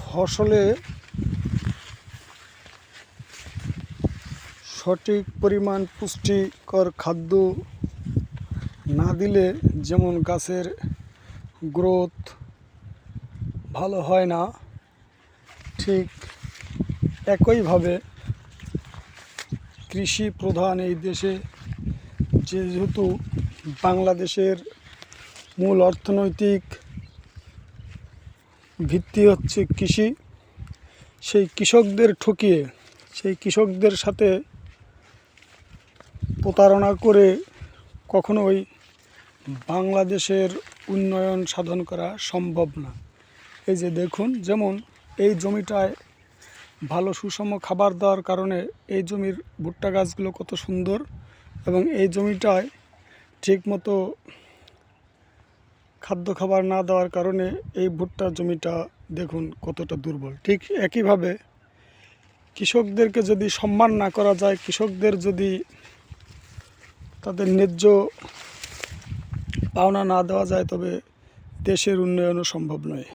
ফসলে সঠিক পরিমাণ পুষ্টিকর খাদ্য না দিলে যেমন গাছের গ্রোথ ভালো হয় না, ঠিক একইভাবে কৃষি প্রধান এই দেশে, যেহেতু বাংলাদেশের মূল অর্থনৈতিক ভিত্তি হচ্ছে কৃষি, সেই কৃষকদের ঠকিয়ে, সেই কৃষকদের সাথে প্রতারণা করে কখনোই বাংলাদেশের উন্নয়ন সাধন করা সম্ভব না। এই যে দেখুন, যেমন এই জমিটায় ভালো সুষম খাবার দেওয়ার কারণে এই জমির ভুট্টা গাছগুলো কত সুন্দর, এবং এই জমিটায় ঠিকমতো খাদ্য খাবার না দেওয়ার কারণে এই ভুট্টা জমিটা দেখুন কতটা দুর্বল। ঠিক একইভাবে কৃষকদেরকে যদি সম্মান না করা যায়, কৃষকদের যদি তাদের ন্যায্য পাওনা না দেওয়া যায়, তবে দেশের উন্নয়নও সম্ভব নয়।